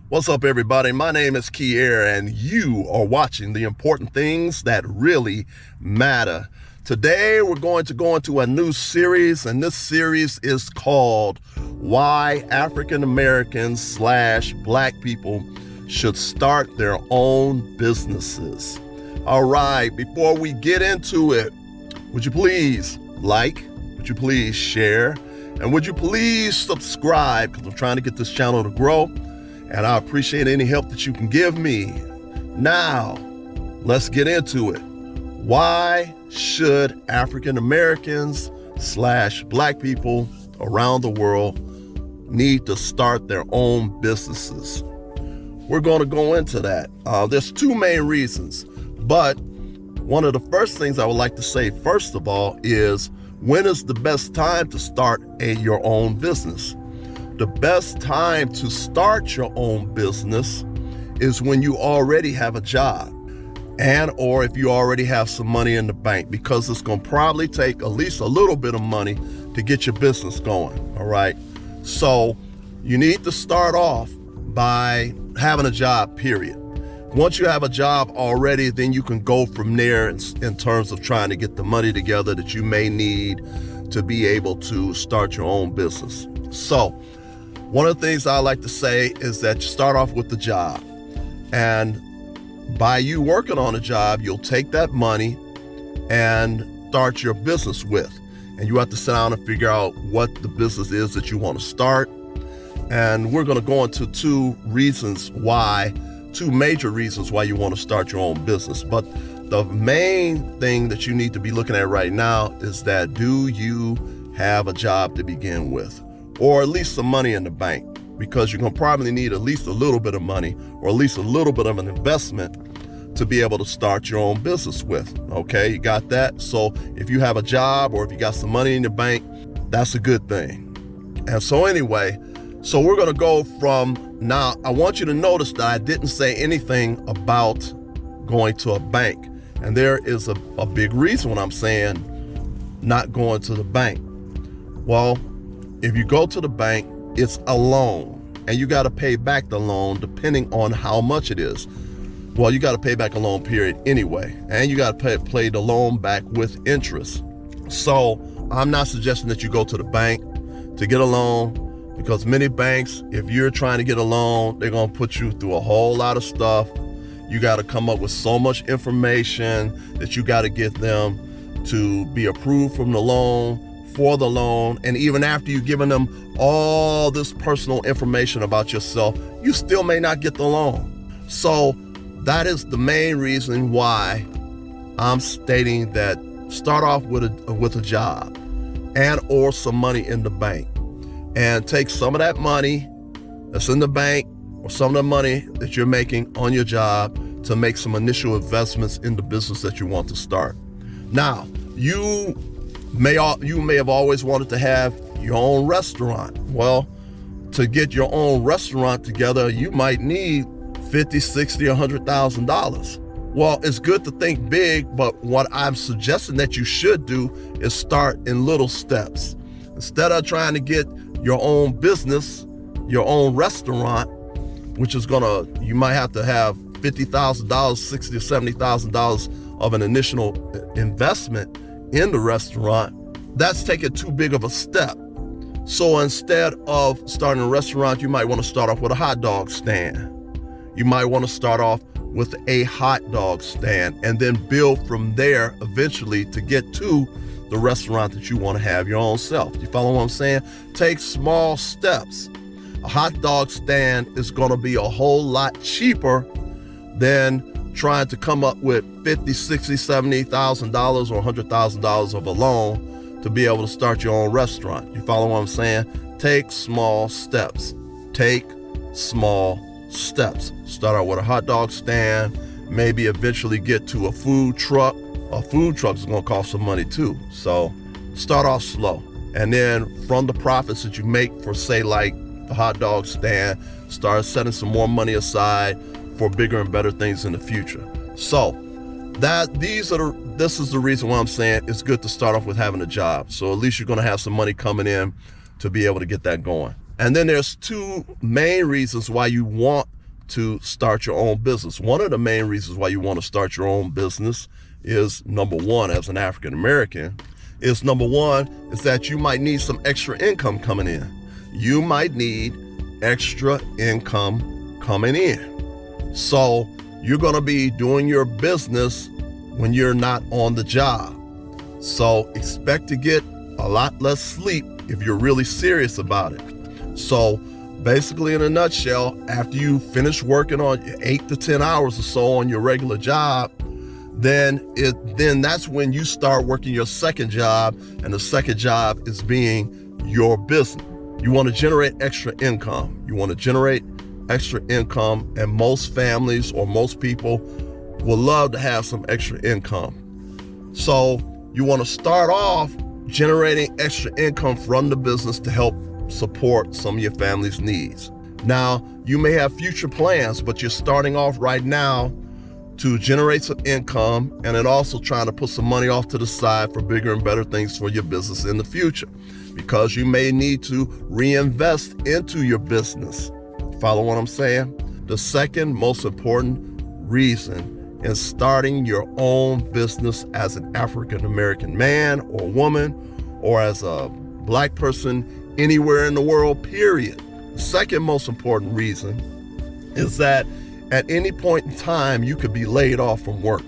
What's up, everybody? My name is Kier, and you are watching the important things that really matter. Today, we're going to go into a new series, and this series is called Why African Americans / Black People Should Start Their Own Businesses. All right, before we get into it, would you please like, would you please share, and would you please subscribe, because I'm trying to get this channel to grow. And I appreciate any help that you can give me. Now, let's get into it. Why should African Americans / Black people around the world need to start their own businesses? We're going to go into that. There's two main reasons, but one of the first things I would like to say, first of all, is when is the best time to start your own business? The best time to start your own business is when you already have a job or if you already have some money in the bank, because it's going to probably take at least a little bit of money to get your business going. All right. So you need to start off by having a job, period. Once you have a job already, then you can go from there in terms of trying to get the money together that you may need to be able to start your own business. So one of the things I like to say is that you start off with the job, and by you working on a job, you'll take that money and start your business with. And you have to sit down and figure out what the business is that you want to start. And we're going to go into two major reasons why you want to start your own business. But the main thing that you need to be looking at right now is that, do you have a job to begin with? Or at least some money in the bank, because you're going to probably need at least a little bit of money or at least a little bit of an investment to be able to start your own business with. Okay, you got that? So if you have a job or if you got some money in your bank, that's a good thing. And so anyway, so we're going to go from now. I want you to notice that I didn't say anything about going to a bank. And there is a big reason when I'm saying not going to the bank. Well, if you go to the bank, it's a loan, and you got to pay back the loan depending on how much it is. Well, you got to pay back a loan period anyway, and you got to pay the loan back with interest. So I'm not suggesting that you go to the bank to get a loan, because many banks, if you're trying to get a loan, they're going to put you through a whole lot of stuff. You got to come up with so much information that you got to get them to be approved from the loan, for the loan. And even after you've given them all this personal information about yourself, you still may not get the loan. So that is the main reason why I'm stating that start off with a job and or some money in the bank, and take some of that money that's in the bank or some of the money that you're making on your job to make some initial investments in the business that you want to start. Now, you may have always wanted to have your own restaurant. Well, to get your own restaurant together, you might need $50, $60, or $100,000. Well, it's good to think big, but what I'm suggesting that you should do is start in little steps. Instead of trying to get your own business, your own restaurant, which is you might have to have $50,000, $60,000 or $70,000 of an initial investment in the restaurant. That's taking too big of a step. So instead of starting a restaurant, you might want to start off with a hot dog stand. You might want to start off with a hot dog stand and then build from there eventually to get to the restaurant that you want to have your own self. You follow what I'm saying? Take small steps. A hot dog stand is going to be a whole lot cheaper than trying to come up with $50,000, $60,000, $70,000 or $100,000 of a loan to be able to start your own restaurant. You follow what I'm saying? Take small steps. Take small steps. Start out with a hot dog stand, maybe eventually get to a food truck. A food truck is going to cost some money too. So start off slow. And then from the profits that you make for, say, like the hot dog stand, start setting some more money aside for bigger and better things in the future. So this is the reason why I'm saying it's good to start off with having a job. So at least you're going to have some money coming in to be able to get that going. And then there's two main reasons why you want to start your own business. One of the main reasons why you want to start your own business is, number one, as an African American, is that you might need some extra income coming in. You might need extra income coming in. So you're going to be doing your business when you're not on the job. So expect to get a lot less sleep if you're really serious about it. So basically, in a nutshell, after you finish working on 8 to 10 hours or so on your regular job, then that's when you start working your second job, and the second job is being your business. You want to generate extra income. And most families or most people will love to have some extra income. So you want to start off generating extra income from the business to help support some of your family's needs. Now, you may have future plans, but you're starting off right now to generate some income, and then also trying to put some money off to the side for bigger and better things for your business in the future, because you may need to reinvest into your business. Follow what I'm saying? The second most important reason in starting your own business as an African American man or woman, or as a Black person anywhere in the world, period. The second most important reason is that at any point in time, you could be laid off from work.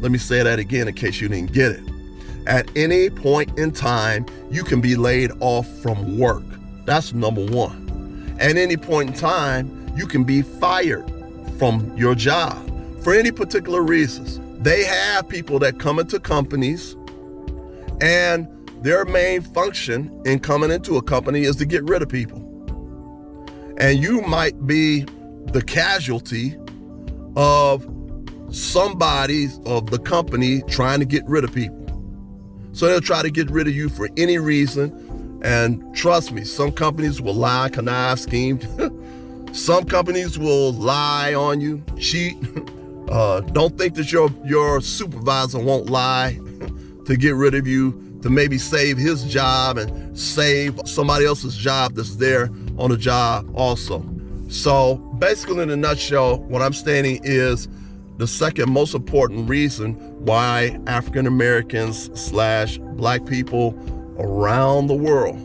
Let me say that again in case you didn't get it. At any point in time, you can be laid off from work. That's number one. At any point in time, you can be fired from your job for any particular reasons. They have people that come into companies, and their main function in coming into a company is to get rid of people. And you might be the casualty of somebody of the company trying to get rid of people. So they'll try to get rid of you for any reason. And trust me, some companies will lie, connive, scheme. Some companies will lie on you, cheat. Don't think that your supervisor won't lie to get rid of you, to maybe save his job and save somebody else's job that's there on the job also. So basically, in a nutshell, what I'm stating is the second most important reason why African Americans / Black people around the world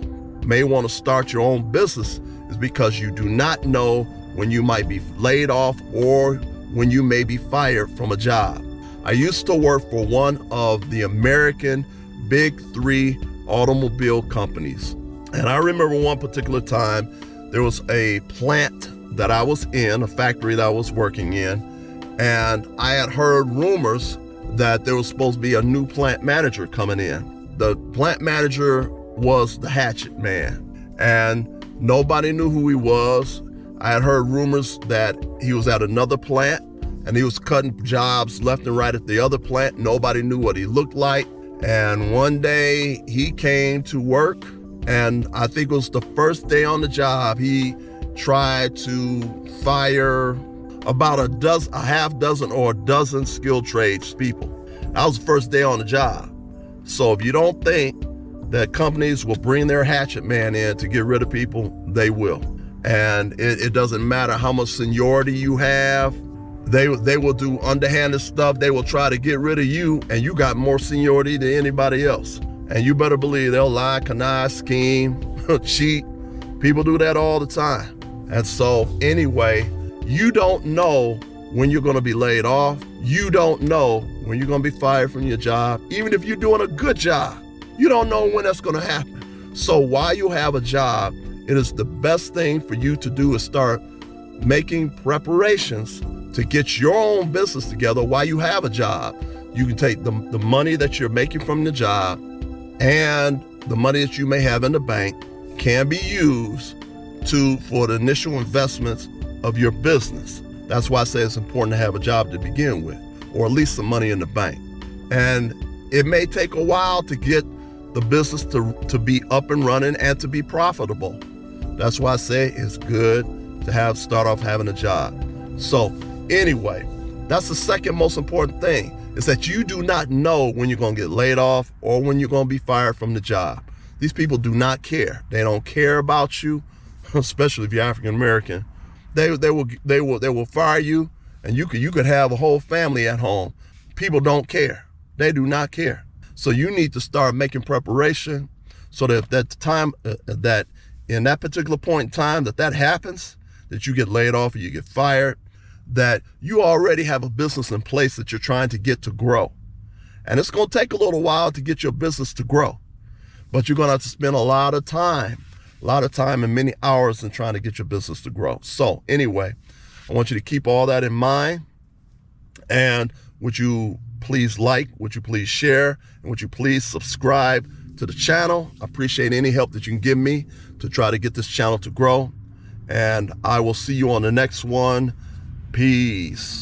may want to start your own business is because you do not know when you might be laid off or when you may be fired from a job. I used to work for one of the American Big Three automobile companies. And I remember one particular time, there was a plant that I was in, a factory that I was working in, and I had heard rumors that there was supposed to be a new plant manager coming in. The plant manager was the hatchet man, and nobody knew who he was. I had heard rumors that he was at another plant, and he was cutting jobs left and right at the other plant. Nobody knew what he looked like. And one day he came to work, and I think it was the first day on the job, he tried to fire about a half dozen or a dozen skilled trades people. That was the first day on the job. So if you don't think that companies will bring their hatchet man in to get rid of people, they will. And it doesn't matter how much seniority you have. They will do underhanded stuff. They will try to get rid of you, and you got more seniority than anybody else. And you better believe they'll lie, connive, scheme, cheat. People do that all the time. And so anyway, you don't know when you're going to be laid off. You don't know when you're going to be fired from your job. Even if you're doing a good job, you don't know when that's going to happen. So while you have a job, it is the best thing for you to do is start making preparations to get your own business together while you have a job. You can take the money that you're making from the job and the money that you may have in the bank can be used for the initial investments of your business. That's why I say it's important to have a job to begin with, or at least some money in the bank. And it may take a while to get the business to be up and running and to be profitable. That's why I say it's good to start off having a job. So anyway, that's the second most important thing, is that you do not know when you're going to get laid off or when you're going to be fired from the job. These people do not care. They don't care about you, especially if you're African American. They will fire you, and you could have a whole family at home. People don't care. They do not care. So you need to start making preparation so that if that time that in that particular point in time that happens, that you get laid off or you get fired, that you already have a business in place that you're trying to get to grow. And it's going to take a little while to get your business to grow, but you're going to have to spend a lot of time and many hours in trying to get your business to grow. So anyway, I want you to keep all that in mind. And would you please like, would you please share, and would you please subscribe to the channel? I appreciate any help that you can give me to try to get this channel to grow. And I will see you on the next one. Peace.